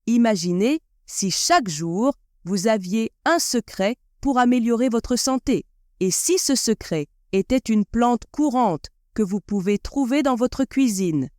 Imaginez si chaque jour, vous aviez un secret pour améliorer votre santé. Et si ce secret était une plante courante que vous pouvez trouver dans votre cuisine.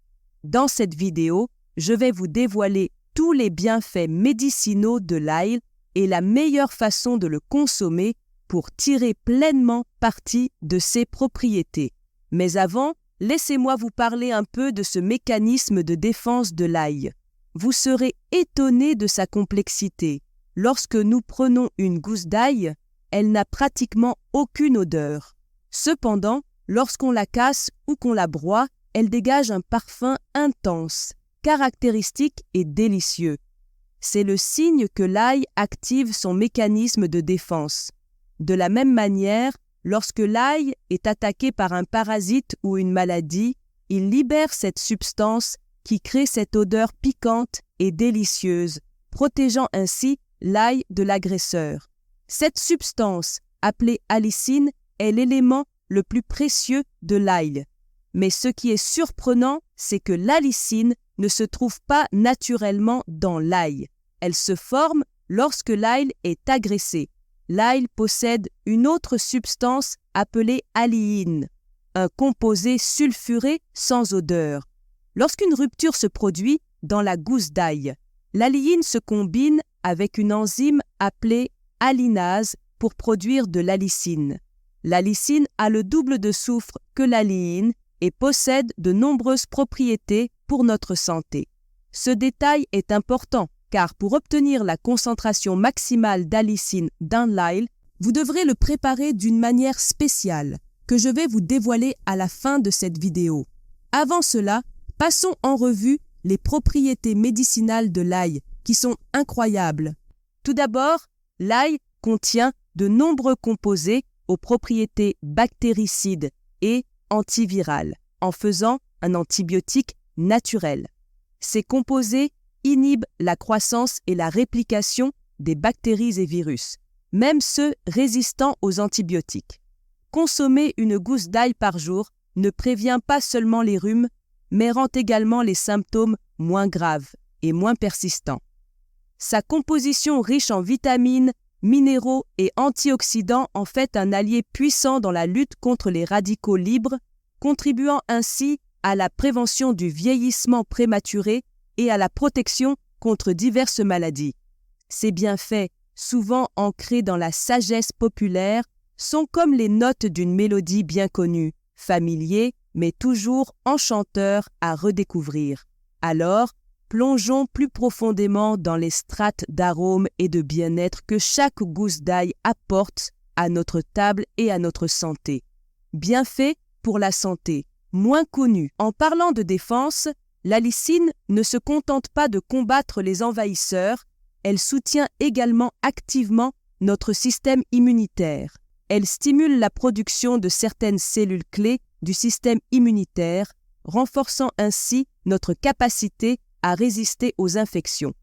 Dans cette vidéo, je vais vous dévoiler tous les bienfaits médicinaux de l'ail et la meilleure façon de le consommer pour tirer pleinement parti de ses propriétés. Mais avant, laissez-moi vous parler un peu de ce mécanisme de défense de l'ail. Vous serez étonné de sa complexité. Lorsque nous prenons une gousse d'ail, elle n'a pratiquement aucune odeur. Cependant, lorsqu'on la casse ou qu'on la broie, elle dégage un parfum intense, caractéristique et délicieux. C'est le signe que l'ail active son mécanisme de défense. De la même manière, lorsque l'ail est attaqué par un parasite ou une maladie, il libère cette substance qui crée cette odeur piquante et délicieuse, protégeant ainsi l'ail de l'agresseur. Cette substance, appelée allicine, est l'élément le plus précieux de l'ail. Mais ce qui est surprenant, c'est que l'allicine ne se trouve pas naturellement dans l'ail. Elle se forme lorsque l'ail est agressé. L'ail possède une autre substance appelée alliine, un composé sulfuré sans odeur. Lorsqu'une rupture se produit dans la gousse d'ail, l'alliine se combine avec une enzyme appelée allinase pour produire de l'allicine. L'allicine a le double de soufre que l'alliine et possède de nombreuses propriétés pour notre santé. Ce détail est important car pour obtenir la concentration maximale d'allicine d'un ail, vous devrez le préparer d'une manière spéciale que je vais vous dévoiler à la fin de cette vidéo. Avant cela, passons en revue les propriétés médicinales de l'ail qui sont incroyables. Tout d'abord, l'ail contient de nombreux composés aux propriétés bactéricides et antivirales, en faisant un antibiotique naturel. Ces composés inhibent la croissance et la réplication des bactéries et virus, même ceux résistants aux antibiotiques. Consommer une gousse d'ail par jour ne prévient pas seulement les rhumes, mais rend également les symptômes moins graves et moins persistants. Sa composition riche en vitamines, minéraux et antioxydants en fait un allié puissant dans la lutte contre les radicaux libres, contribuant ainsi à la prévention du vieillissement prématuré et à la protection contre diverses maladies. Ces bienfaits, souvent ancrés dans la sagesse populaire, sont comme les notes d'une mélodie bien connue, familiers, mais toujours enchanteurs à redécouvrir. Alors, plongeons plus profondément dans les strates d'arômes et de bien-être que chaque gousse d'ail apporte à notre table et à notre santé. Bienfaits pour la santé, moins connus. En parlant de défense, l'allicine ne se contente pas de combattre les envahisseurs, elle soutient également activement notre système immunitaire. Elle stimule la production de certaines cellules clés du système immunitaire, renforçant ainsi notre capacité à résister aux infections.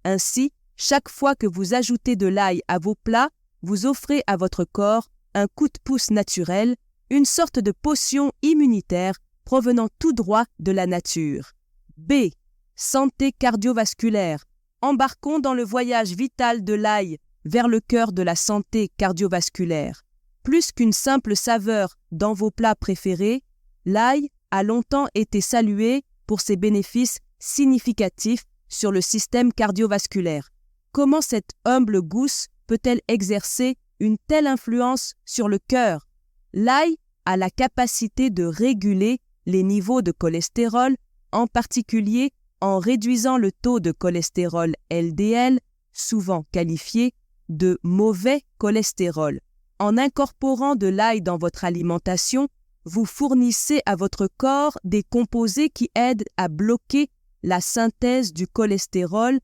Ainsi, chaque fois que vous ajoutez de l'ail à vos plats, vous offrez à votre corps un coup de pouce naturel, une sorte de potion immunitaire provenant tout droit de la nature. B. Santé cardiovasculaire. Embarquons dans le voyage vital de l'ail vers le cœur de la santé cardiovasculaire. Plus qu'une simple saveur dans vos plats préférés, l'ail a longtemps été salué pour ses bénéfices significatifs sur le système cardiovasculaire. Comment cette humble gousse peut-elle exercer une telle influence sur le cœur? L'ail a la capacité de réguler les niveaux de cholestérol, en particulier en réduisant le taux de cholestérol LDL, souvent qualifié de mauvais cholestérol. En incorporant de l'ail dans votre alimentation, vous fournissez à votre corps des composés qui aident à bloquer la synthèse du cholestérol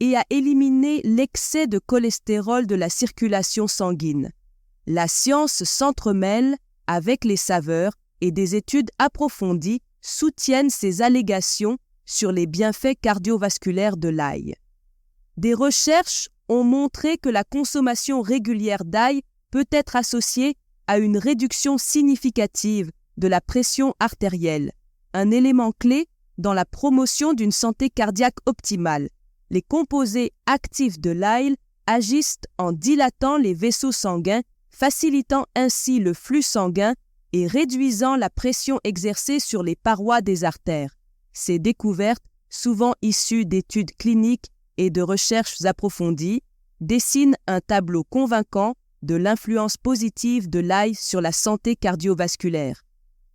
et à éliminer l'excès de cholestérol de la circulation sanguine. La science s'entremêle avec les saveurs et des études approfondies soutiennent ces allégations sur les bienfaits cardiovasculaires de l'ail. Des recherches ont montré que la consommation régulière d'ail peut être associée à une réduction significative de la pression artérielle, un élément clé dans la promotion d'une santé cardiaque optimale. les composés actifs de l'ail agissent en dilatant les vaisseaux sanguins, facilitant ainsi le flux sanguin et réduisant la pression exercée sur les parois des artères. Ces découvertes, souvent issues d'études cliniques et de recherches approfondies, dessinent un tableau convaincant de l'influence positive de l'ail sur la santé cardiovasculaire.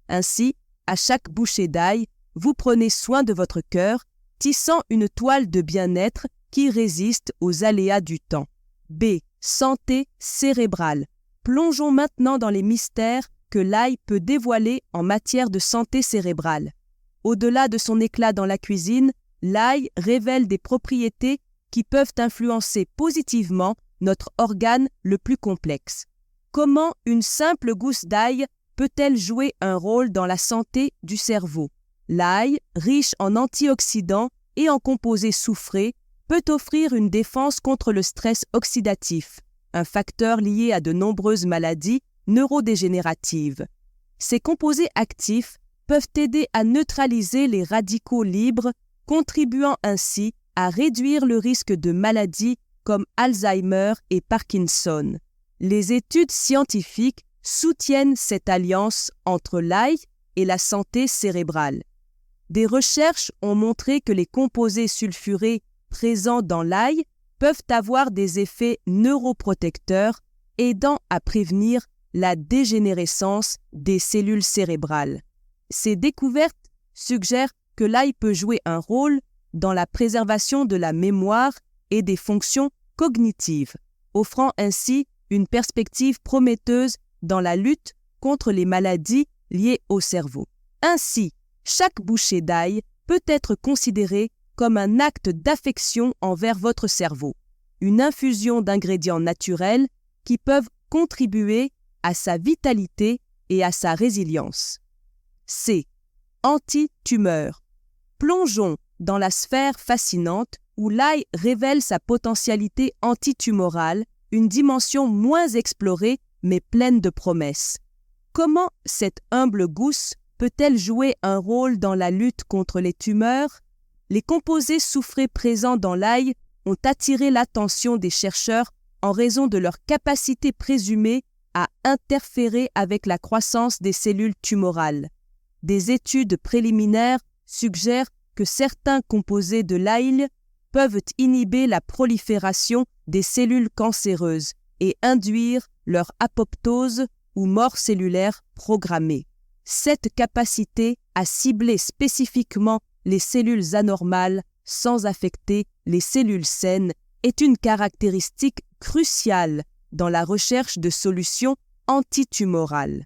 Ainsi, à chaque bouchée d'ail, vous prenez soin de votre cœur, tissant une toile de bien-être qui résiste aux aléas du temps. B. Santé cérébrale. Plongeons maintenant dans les mystères que l'ail peut dévoiler en matière de santé cérébrale. Au-delà de son éclat dans la cuisine, l'ail révèle des propriétés qui peuvent influencer positivement notre organe le plus complexe. Comment une simple gousse d'ail peut-elle jouer un rôle dans la santé du cerveau? L'ail, riche en antioxydants et en composés soufrés, peut offrir une défense contre le stress oxydatif, un facteur lié à de nombreuses maladies neurodégénératives. Ces composés actifs peuvent aider à neutraliser les radicaux libres, contribuant ainsi à réduire le risque de maladies comme Alzheimer et Parkinson. Les études scientifiques soutiennent cette alliance entre l'ail et la santé cérébrale. Des recherches ont montré que les composés sulfurés présents dans l'ail peuvent avoir des effets neuroprotecteurs aidant à prévenir la dégénérescence des cellules cérébrales. Ces découvertes suggèrent que l'ail peut jouer un rôle dans la préservation de la mémoire et des fonctions cognitives, offrant ainsi une perspective prometteuse dans la lutte contre les maladies liées au cerveau. Ainsi, chaque bouchée d'ail peut être considérée comme un acte d'affection envers votre cerveau, une infusion d'ingrédients naturels qui peuvent contribuer à sa vitalité et à sa résilience. C. Anti-tumeur. Plongeons dans la sphère fascinante où l'ail révèle sa potentialité antitumorale, une dimension moins explorée mais pleine de promesses. Comment cette humble gousse peut-elle jouer un rôle dans la lutte contre les tumeurs? Les composés soufrés présents dans l'ail ont attiré l'attention des chercheurs en raison de leur capacité présumée à interférer avec la croissance des cellules tumorales. Des études préliminaires suggèrent que certains composés de l'ail peuvent inhiber la prolifération des cellules cancéreuses et induire leur apoptose ou mort cellulaire programmée. Cette capacité à cibler spécifiquement les cellules anormales sans affecter les cellules saines est une caractéristique cruciale dans la recherche de solutions antitumorales.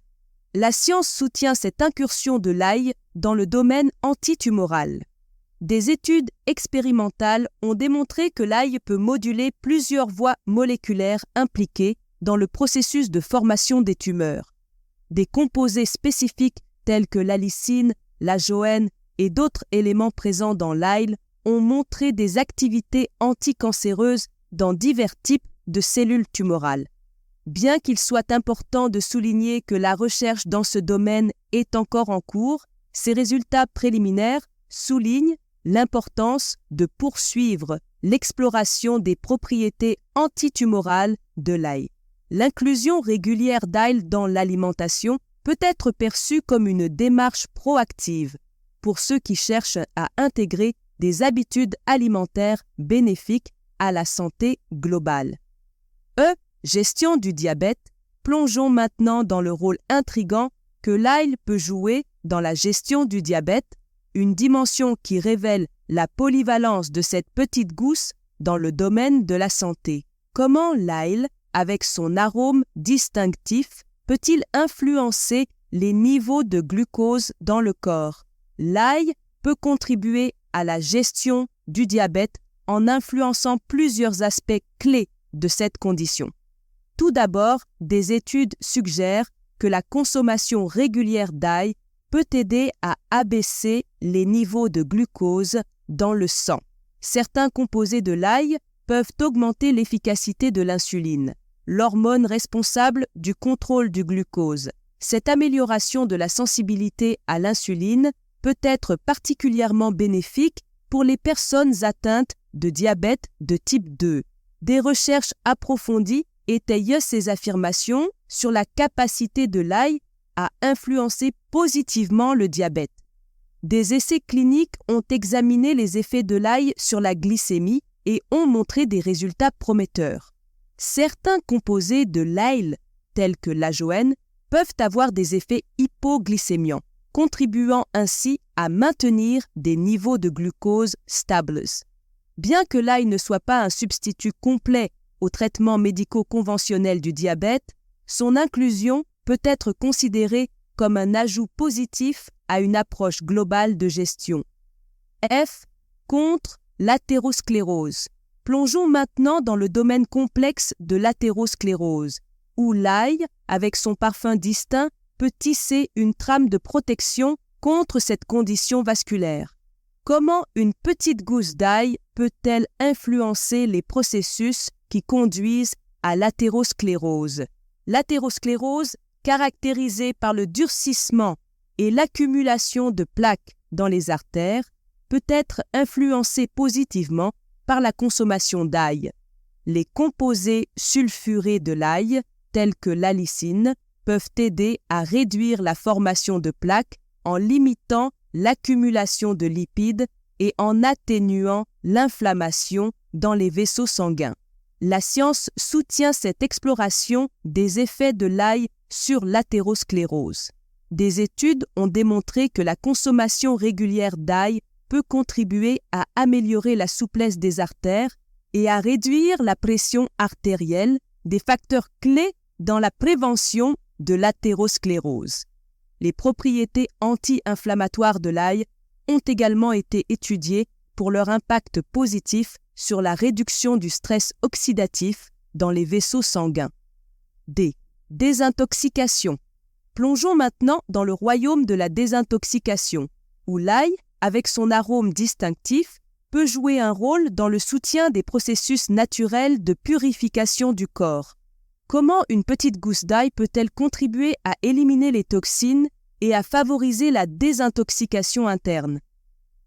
La science soutient cette incursion de l'ail dans le domaine antitumoral. Des études expérimentales ont démontré que l'ail peut moduler plusieurs voies moléculaires impliquées dans le processus de formation des tumeurs. Des composés spécifiques tels que l'allicine, l'ajoène et d'autres éléments présents dans l'ail ont montré des activités anticancéreuses dans divers types de cellules tumorales. Bien qu'il soit important de souligner que la recherche dans ce domaine est encore en cours, ces résultats préliminaires soulignent l'importance de poursuivre l'exploration des propriétés antitumorales de l'ail. L'inclusion régulière d'ail dans l'alimentation peut être perçue comme une démarche proactive pour ceux qui cherchent à intégrer des habitudes alimentaires bénéfiques à la santé globale. Gestion du diabète. Plongeons maintenant dans le rôle intrigant que l'ail peut jouer dans la gestion du diabète, une dimension qui révèle la polyvalence de cette petite gousse dans le domaine de la santé. Comment l'ail, avec son arôme distinctif, peut-il influencer les niveaux de glucose dans le corps? L'ail peut contribuer à la gestion du diabète en influençant plusieurs aspects clés de cette condition. Tout d'abord, des études suggèrent que la consommation régulière d'ail peut aider à abaisser les niveaux de glucose dans le sang. Certains composés de l'ail peuvent augmenter l'efficacité de l'insuline, l'hormone responsable du contrôle du glucose. Cette amélioration de la sensibilité à l'insuline peut être particulièrement bénéfique pour les personnes atteintes de diabète de type 2. Des recherches approfondies étayent ces affirmations sur la capacité de l'ail à influencer positivement le diabète. Des essais cliniques ont examiné les effets de l'ail sur la glycémie et ont montré des résultats prometteurs. Certains composés de l'ail, tels que l'ajoène, peuvent avoir des effets hypoglycémiants, contribuant ainsi à maintenir des niveaux de glucose stables. Bien que l'ail ne soit pas un substitut complet au traitement médico-conventionnel du diabète, son inclusion peut être considérée comme un ajout positif à une approche globale de gestion. F. Contre l'athérosclérose. Plongeons maintenant dans le domaine complexe de l'athérosclérose, où l'ail, avec son parfum distinct, peut tisser une trame de protection contre cette condition vasculaire. Comment une petite gousse d'ail peut-elle influencer les processus qui conduisent à l'athérosclérose? L'athérosclérose, caractérisée par le durcissement et l'accumulation de plaques dans les artères, peut être influencée positivement par la consommation d'ail. Les composés sulfurés de l'ail, tels que l'allicine, peuvent aider à réduire la formation de plaques en limitant l'accumulation de lipides et en atténuant l'inflammation dans les vaisseaux sanguins. La science soutient cette exploration des effets de l'ail sur l'athérosclérose. Des études ont démontré que la consommation régulière d'ail peut contribuer à améliorer la souplesse des artères et à réduire la pression artérielle, des facteurs clés dans la prévention de l'athérosclérose. Les propriétés anti-inflammatoires de l'ail ont également été étudiées pour leur impact positif sur la réduction du stress oxydatif dans les vaisseaux sanguins. D. Désintoxication. Plongeons maintenant dans le royaume de la désintoxication, où l'ail, avec son arôme distinctif, peut jouer un rôle dans le soutien des processus naturels de purification du corps. Comment une petite gousse d'ail peut-elle contribuer à éliminer les toxines et à favoriser la désintoxication interne?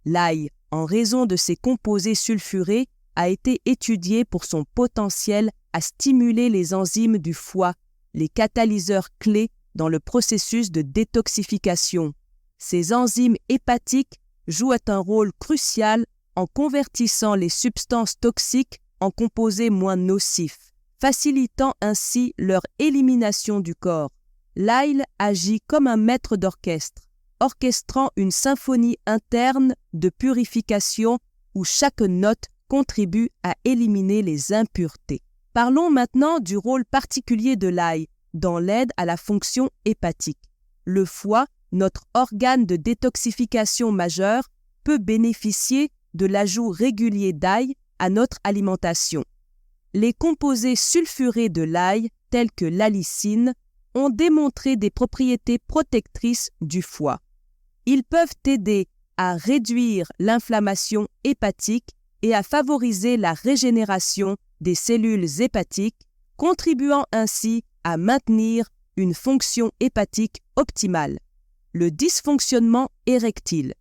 L'ail, en raison de ses composés sulfurés, a été étudié pour son potentiel à stimuler les enzymes du foie, les catalyseurs clés dans le processus de détoxification. Ces enzymes hépatiques jouent un rôle crucial en convertissant les substances toxiques en composés moins nocifs, facilitant ainsi leur élimination du corps. L'ail agit comme un maître d'orchestre, orchestrant une symphonie interne de purification où chaque note contribue à éliminer les impuretés. Parlons maintenant du rôle particulier de l'ail dans l'aide à la fonction hépatique. Le foie, notre organe de détoxification majeur, peut bénéficier de l'ajout régulier d'ail à notre alimentation. Les composés sulfurés de l'ail, tels que l'allicine, ont démontré des propriétés protectrices du foie. Ils peuvent aider à réduire l'inflammation hépatique et à favoriser la régénération des cellules hépatiques, contribuant ainsi à maintenir une fonction hépatique optimale. Le dysfonctionnement érectile.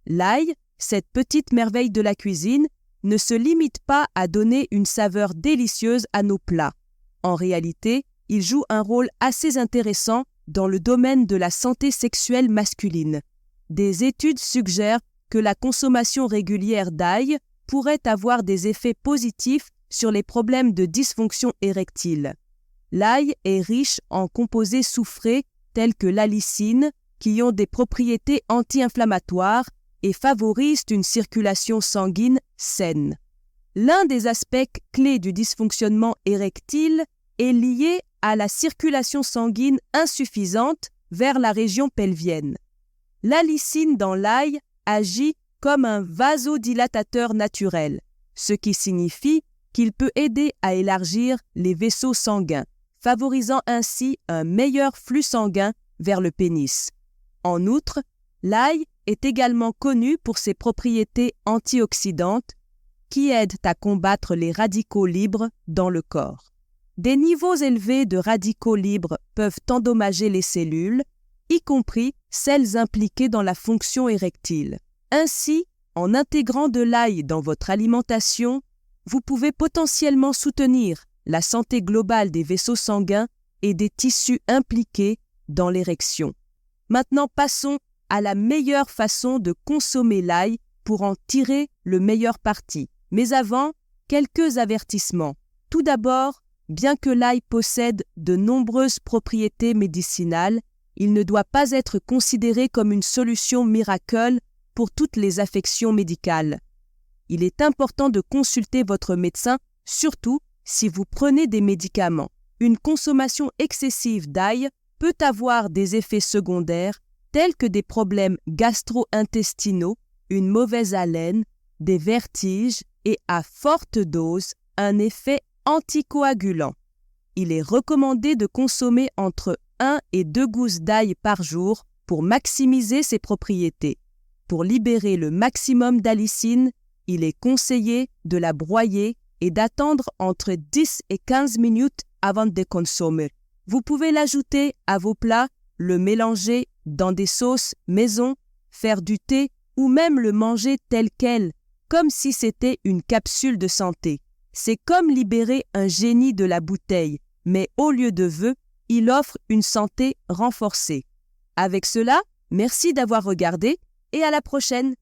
L'ail, cette petite merveille de la cuisine, ne se limite pas à donner une saveur délicieuse à nos plats. En réalité, il joue un rôle assez intéressant dans le domaine de la santé sexuelle masculine. Des études suggèrent que la consommation régulière d'ail pourrait avoir des effets positifs sur les problèmes de dysfonction érectile. L'ail est riche en composés soufrés tels que l'allicine, qui ont des propriétés anti-inflammatoires et favorisent une circulation sanguine saine. L'un des aspects clés du dysfonctionnement érectile est lié à la circulation sanguine insuffisante vers la région pelvienne. L'allicine dans l'ail agit comme un vasodilatateur naturel, ce qui signifie qu'il peut aider à élargir les vaisseaux sanguins, favorisant ainsi un meilleur flux sanguin vers le pénis. En outre, l'ail est également connu pour ses propriétés antioxydantes qui aident à combattre les radicaux libres dans le corps. Des niveaux élevés de radicaux libres peuvent endommager les cellules, y compris celles impliquées dans la fonction érectile. Ainsi, En intégrant de l'ail dans votre alimentation, vous pouvez potentiellement soutenir la santé globale des vaisseaux sanguins et des tissus impliqués dans l'érection. Maintenant, passons à la meilleure façon de consommer l'ail pour en tirer le meilleur parti. Mais avant, quelques avertissements. Tout d'abord, bien que l'ail possède de nombreuses propriétés médicinales, il ne doit pas être considéré comme une solution miracle pour toutes les affections médicales. Il est important de consulter votre médecin, surtout si vous prenez des médicaments. Une consommation excessive d'ail peut avoir des effets secondaires tels que des problèmes gastro-intestinaux, une mauvaise haleine, des vertiges et à forte dose, un effet anticoagulant. Il est recommandé de consommer entre 1 et 2 gousses d'ail par jour pour maximiser ses propriétés. Pour libérer le maximum d'allicine, il est conseillé de la broyer et d'attendre entre 10 et 15 minutes avant de consommer. Vous pouvez l'ajouter à vos plats, le mélanger dans des sauces maison, faire du thé ou même le manger tel quel, comme si c'était une capsule de santé. C'est comme libérer un génie de la bouteille, mais au lieu de vœux, il offre une santé renforcée. Avec cela, merci d'avoir regardé et à la prochaine!